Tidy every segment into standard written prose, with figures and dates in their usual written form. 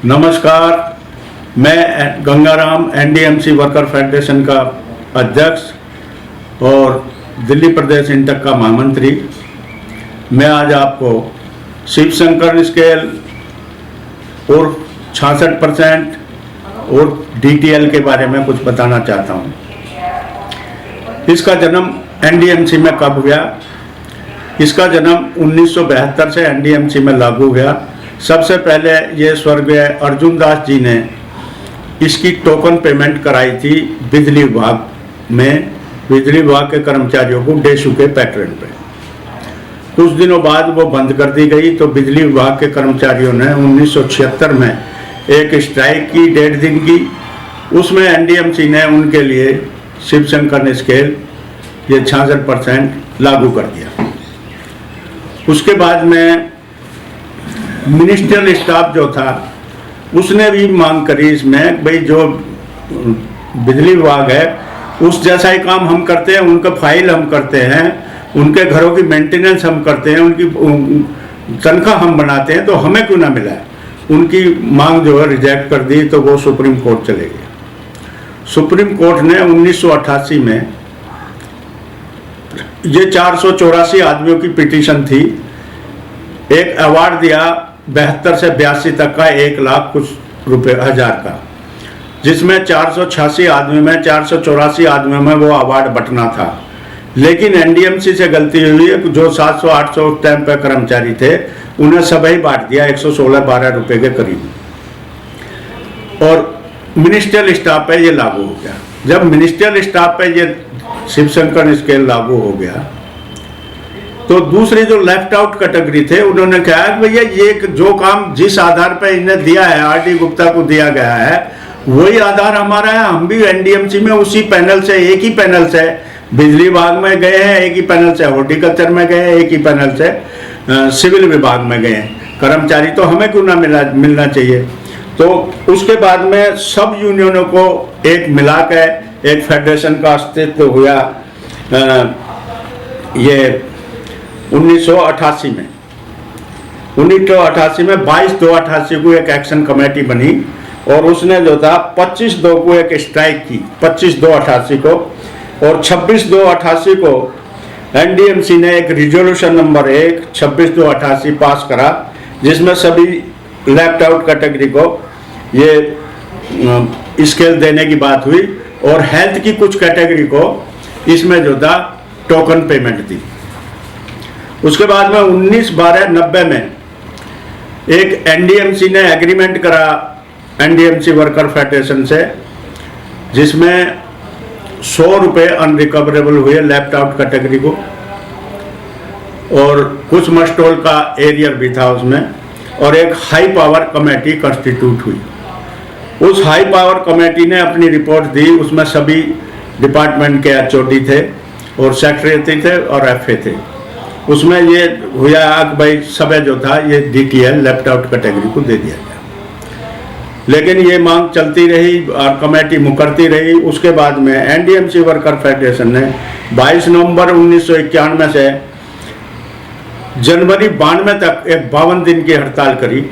नमस्कार, मैं Gangaram NDMC worker federation का अध्यक्ष और दिल्ली प्रदेश इंटक का महामंत्री। मैं आज आपको शिव शंकर स्केल और 66% और डीटीएल के बारे में कुछ बताना चाहता हूँ। इसका जन्म एनडीएमसी में कब हुआ? इसका जन्म 1972 से एनडीएमसी में लागू हुआ। सबसे पहले ये स्वर्गीय अर्जुन दास जी ने इसकी टोकन पेमेंट कराई थी बिजली विभाग में, बिजली विभाग के कर्मचारियों को डेशू के पैटर्न पे। कुछ दिनों बाद वो बंद कर दी गई, तो बिजली विभाग के कर्मचारियों ने 1976 में एक स्ट्राइक की 1.5 दिन की। उसमें एनडीएमसी ने उनके लिए शिव शंकर स्केल ये 66% लागू कर दिया। उसके बाद में मिनिस्ट्रियल स्टाफ जो था उसने भी मांग करी इसमें, भाई जो बिजली विभाग है उस जैसा ही काम हम करते हैं, उनका फाइल हम करते हैं, उनके घरों की मेंटेनेंस हम करते हैं, उनकी तनख्वाह हम बनाते हैं, तो हमें क्यों ना मिला है। उनकी मांग जो है रिजेक्ट कर दी, तो वो सुप्रीम कोर्ट चले गए। सुप्रीम कोर्ट ने 1988 में ये 484 आदमियों की पिटीशन थी, एक अवार्ड दिया 72 से 82 तक का 1 लाख कुछ रुपए हजार का, जिसमें 486 आदमी में 484 आदमियों में वो अवार्ड बंटना था। लेकिन एनडीएमसी से गलती हुई है, जो 700-800 टाइम पे कर्मचारी थे उन्हें सभी बांट दिया 116-12 रुपए के करीब, और मिनिस्ट्रियल स्टाफ पे ये लागू हो गया। जब मिनिस्ट्रियल स्टाफ पे ये शिव शंकर स्केल लागू हो गया, तो दूसरी जो लेफ्ट आउट कैटेगरी थे उन्होंने कहा कि भैया ये जो काम जिस आधार पर इन्हें दिया है, आरडी गुप्ता को दिया गया है, वही आधार हमारा है। हम भी एनडीएमसी में उसी पैनल से, एक ही पैनल से बिजली विभाग में गए हैं, एक ही पैनल से हॉर्टिकल्चर में गए हैं, एक ही पैनल से सिविल विभाग में गए हैं कर्मचारी, तो हमें क्यों ना मिलना चाहिए। तो उसके बाद में सब यूनियनों को एक मिला के एक फेडरेशन का अस्तित्व हुआ। ये 1988 में 22/2/88 को एक एक्शन कमेटी बनी, और उसने जो था 25/2 को एक स्ट्राइक की, 25/2/88 को, और 26/2/88 को एनडीएमसी ने एक रिजोल्यूशन नंबर 1 26/2/88 पास करा, जिसमें सभी लेफ्ट आउट कैटेगरी को ये स्केल देने की बात हुई, और हेल्थ की कुछ कैटेगरी को इसमें जो था टोकन पेमेंट दी। उसके बाद में 19/12/90 में एक एनडीएमसी ने एग्रीमेंट करा एनडीएमसी वर्कर फेडरेशन से, जिसमें 100 रुपये अनरिकवरेबल हुए लेफ्ट आउट कैटेगरी को, और कुछ मस्टोल का एरियर भी था उसमें, और एक हाई पावर कमेटी कंस्टिट्यूट हुई। उस हाई पावर कमेटी ने अपनी रिपोर्ट दी, उसमें सभी डिपार्टमेंट के एचओडी थे और सेक्रेटरी थे और एफए थे। उसमें ये हुआ कि भाई सब जो था ये डीटीएल लेफ्ट आउट कैटेगरी को दे दिया गया, लेकिन ये मांग चलती रही और कमेटी मुकरती रही। उसके बाद में एनडीएमसी वर्कर फेडरेशन ने 22 नवंबर 1991 से जनवरी 92 तक एक 52 दिन की हड़ताल करी,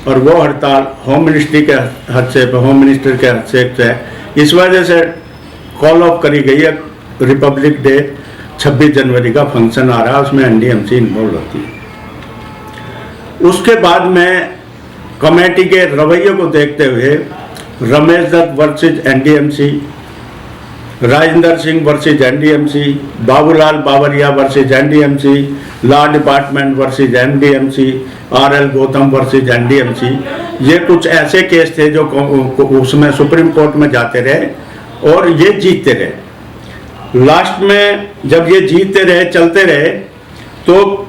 और वो हड़ताल होम मिनिस्ट्री के हस्तक्षेप, होम मिनिस्टर के हस्तक्षेप से इस वजह से कॉल ऑफ करी गई है। रिपब्लिक डे 26 जनवरी का फंक्शन आ रहा है, उसमें एनडीएमसी इन्वॉल्व होती है। उसके बाद में कमेटी के रवैये को देखते हुए Ramesh Dutt versus NDMC, Rajendra Singh versus NDMC, Babulal Bawaria versus NDMC, law department versus NDMC, RL Gautam versus NDMC, ये कुछ ऐसे केस थे जो उसमें सुप्रीम कोर्ट में जाते रहे और ये जीतते रहे। लास्ट में जब ये जीतते रहे, चलते रहे, तो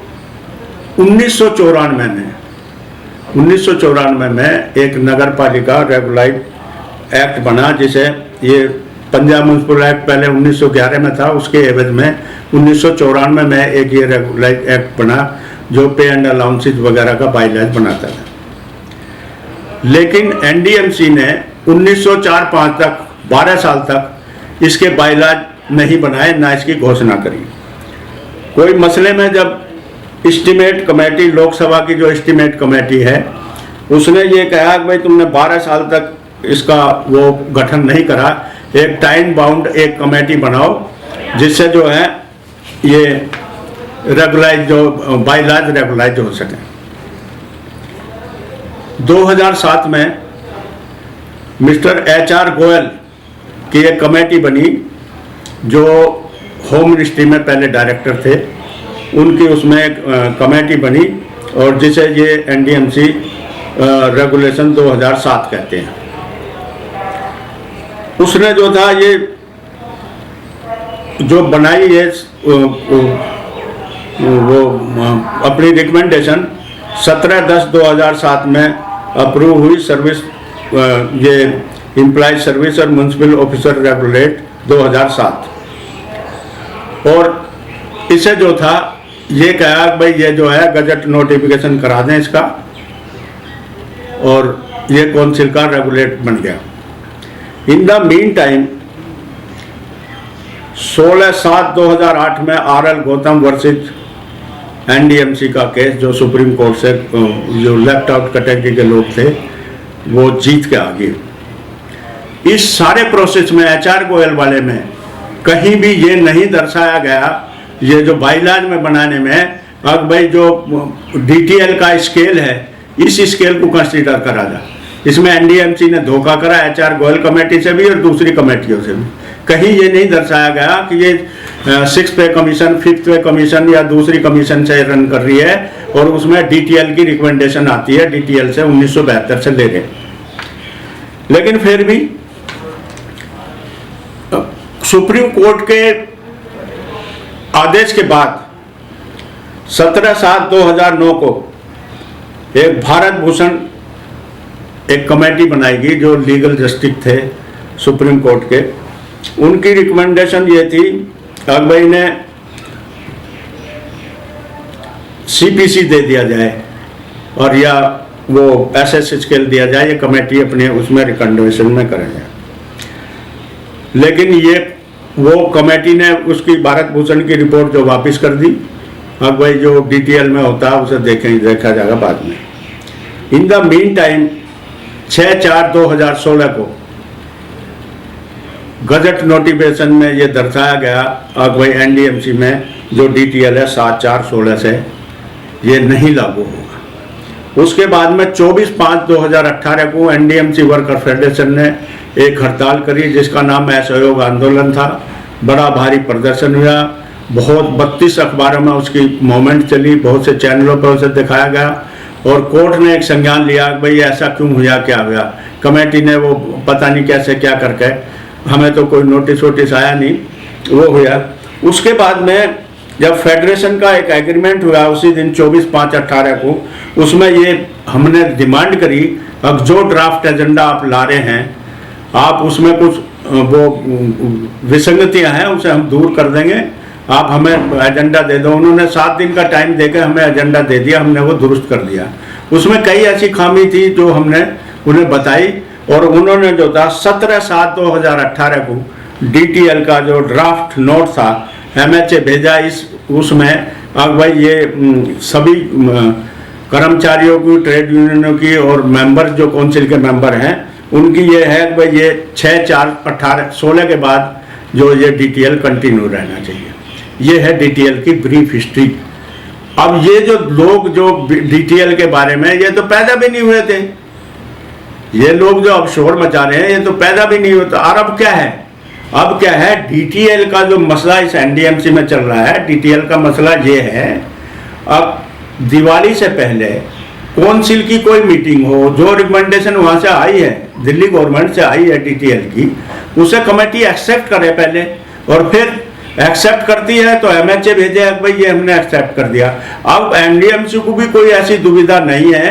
1994 में एक नगर पालिका रेगुलाइज एक्ट बना, जिसे ये पंजाब म्यूनसिपल एक्ट पहले 1911 में था, उसके एवज में 1994 में एक ये रेगुलाइज एक्ट बना जो पे एंड अलाउंसेज वगैरह का बाइलॉज बनाता था। लेकिन एनडीएमसी ने 1904-05 तक 12 साल तक इसके बाइलॉज नहीं बनाए, ना इसकी घोषणा करी। कोई मसले में जब एस्टीमेट कमेटी, लोकसभा की जो एस्टीमेट कमेटी है, उसने ये कहा कि भाई तुमने 12 साल तक इसका वो गठन नहीं करा, एक टाइम बाउंड एक कमेटी बनाओ जिससे जो है ये रेगुलाइज जो बाइलॉज रेगुलाइज हो सके। 2007 में मिस्टर HR गोयल की एक कमेटी बनी जो होम मिनिस्ट्री में पहले डायरेक्टर थे, उनकी उसमें एक कमेटी बनी और जिसे ये NDMC रेगुलेशन 2007 कहते हैं। उसने जो था ये जो बनाई है वो अपनी रिकमेंडेशन 17/10/2007 में अप्रूव हुई, सर्विस ये एम्प्लॉय सर्विस और म्युनिसिपल ऑफिसर रेगुलेट 2007। और इसे जो था ये कहा भाई ये जो है गजट नोटिफिकेशन करा दें इसका, और ये काउंसिल का रेगुलेट बन गया। इन द मीन टाइम 16/7/2008 में RL गौतम वर्सेस NDMC का केस जो सुप्रीम कोर्ट से जो लेफ्ट आउट कैटेगरी के लोग थे वो जीत के आ गए। इस सारे प्रोसेस में HR गोयल वाले में कहीं भी ये नहीं दर्शाया गया, ये जो बाइलॉज में बनाने में अब भाई जो DTL का स्केल है इस स्केल को कंसीडर करा जाए। इसमें NDMC ने धोखा करा HR गोयल कमेटी से भी और दूसरी कमेटियों से भी। कहीं ये नहीं दर्शाया गया कि ये 6th पे कमीशन, 5th पे कमीशन या दूसरी कमीशन से रन कर रही है और उसमें DTL की रिकमेंडेशन आती है, DTL से 1972 से ले गए। लेकिन फिर भी सुप्रीम कोर्ट के आदेश के बाद 17/7/2009 को एक भारत भूषण एक कमेटी बनाई गई जो लीगल जस्टिस थे सुप्रीम कोर्ट के। उनकी रिकमेंडेशन ये थी अब भाई ने CPC दे दिया जाए और या वो SS स्केल दिया जाए, ये कमेटी अपने उसमें रिकमेंडेशन में करें जाए। लेकिन ये वो कमेटी ने उसकी भारत भूषण की रिपोर्ट जो वापस कर दी। अब भाई जो DTL में होता है उसे देखा जाएगा बाद में। इन द मीन टाइम 6/4/2016 को गजट नोटिफिकेशन में ये दर्शाया गया अब भाई NDMC में जो DTL है 7/4/16 से ये नहीं लागू होगा। उसके बाद में 24/5/2018 को NDMC वर्कर फेडरेशन ने एक हड़ताल करी जिसका नाम असहयोग आंदोलन था। बड़ा भारी प्रदर्शन हुआ, बहुत 32 अखबारों में उसकी मूवमेंट चली, बहुत से चैनलों पर उसे दिखाया गया और कोर्ट ने एक संज्ञान लिया कि भाई ऐसा क्यों हुआ, क्या हुआ। कमेटी ने वो पता नहीं कैसे क्या करके, हमें तो कोई नोटिस वोटिस आया नहीं, वो हुआ। उसके बाद में जब फेडरेशन का एक एग्रीमेंट हुआ उसी दिन 24/5/18 को, उसमें ये हमने डिमांड करी अब जो ड्राफ्ट एजेंडा आप ला रहे हैं आप उसमें कुछ वो विसंगतियां हैं उसे हम दूर कर देंगे, आप हमें एजेंडा दे दो। उन्होंने 7 दिन का टाइम देकर हमें एजेंडा दे दिया, हमने वो दुरुस्त कर दिया। उसमें कई ऐसी खामी थी जो हमने उन्हें बताई और उन्होंने जो था 17/7/2018 को DTL का जो ड्राफ्ट नोट था MHA भेजा। उसमें अब भाई ये सभी कर्मचारियों की, ट्रेड यूनियनों की और मेंबर जो काउंसिल के मेंबर हैं उनकी ये है कि भाई ये 6/4/18/16 के बाद जो ये DTL कंटिन्यू रहना चाहिए। ये है DTL की ब्रीफ हिस्ट्री। अब ये जो लोग जो DTL के बारे में ये तो पैदा भी नहीं हुए थे, ये लोग जो अब शोर मचा रहे हैं ये तो पैदा भी नहीं होता। और अब क्या है, अब क्या है DTL का जो मसला इस NDMC में चल रहा है, DTL का मसला ये है अब दिवाली से पहले काउंसिल की कोई मीटिंग हो, जो रिकमेंडेशन वहाँ से आई है, दिल्ली गवर्नमेंट से आई है DTL की, उसे कमेटी एक्सेप्ट करे पहले और फिर एक्सेप्ट करती है तो MHA भेजे भाई ये हमने एक्सेप्ट कर दिया। अब NDMC को भी कोई ऐसी दुविधा नहीं है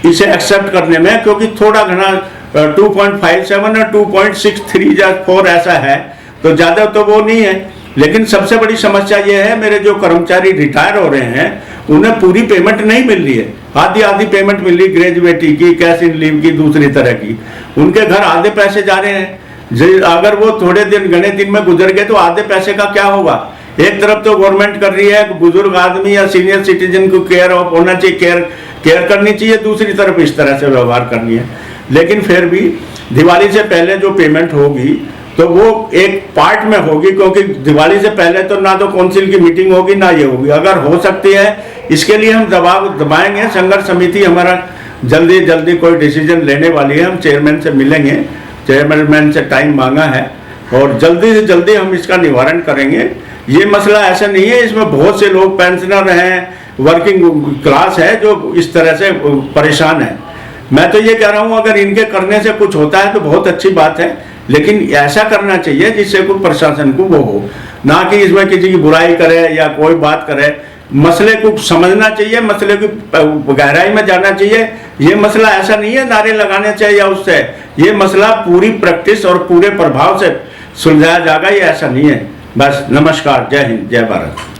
इसे एक्सेप्ट करने में, क्योंकि थोड़ा घना 2.57 और 2.63 या 4 ऐसा है तो ज़्यादा तो वो नहीं है। लेकिन सबसे बड़ी समस्या ये है मेरे जो कर्मचारी रिटायर हो रहे हैं उन्हें पूरी पेमेंट नहीं मिल रही है, आधी आधी पेमेंट मिल रही, ग्रेजुएटी की, कैश इन लीव की, दूसरी तरह की। उनके घर आधे पैसे जा रहे हैं, अगर वो थोड़े दिन घने दिन में गुजर गए तो आधे पैसे का क्या होगा। एक तरफ तो गवर्नमेंट कर रही है बुजुर्ग आदमी या सीनियर सिटीजन को केयर ऑफ होना चाहिए, केयर करनी चाहिए, दूसरी तरफ इस तरह से व्यवहार करनी है। लेकिन फिर भी दिवाली से पहले जो पेमेंट होगी तो वो एक पार्ट में होगी, क्योंकि दिवाली से पहले तो ना तो काउंसिल की मीटिंग होगी ना ये होगी। अगर हो सकती है इसके लिए हम दबाव दबाएंगे। संघर्ष समिति हमारा जल्दी कोई डिसीजन लेने वाली है। हम चेयरमैन से मिलेंगे, चेयरमैन से टाइम मांगा है और जल्दी से जल्दी हम इसका निवारण करेंगे। ये मसला ऐसा नहीं है, इसमें बहुत से लोग पेंशनर हैं, वर्किंग क्लास है जो इस तरह से परेशान है। मैं तो ये कह रहा हूँ अगर इनके करने से कुछ होता है तो बहुत अच्छी बात है, लेकिन ऐसा करना चाहिए जिससे कोई प्रशासन को वो हो, ना कि इसमें किसी की बुराई करे या कोई बात करे। मसले को समझना चाहिए, मसले की गहराई में जाना चाहिए। ये मसला ऐसा नहीं है नारे लगाने चाहिए या उससे, ये मसला पूरी प्रैक्टिस और पूरे प्रभाव से सुलझाया जाएगा, ये ऐसा नहीं है। बस नमस्कार, जय हिंद, जय भारत।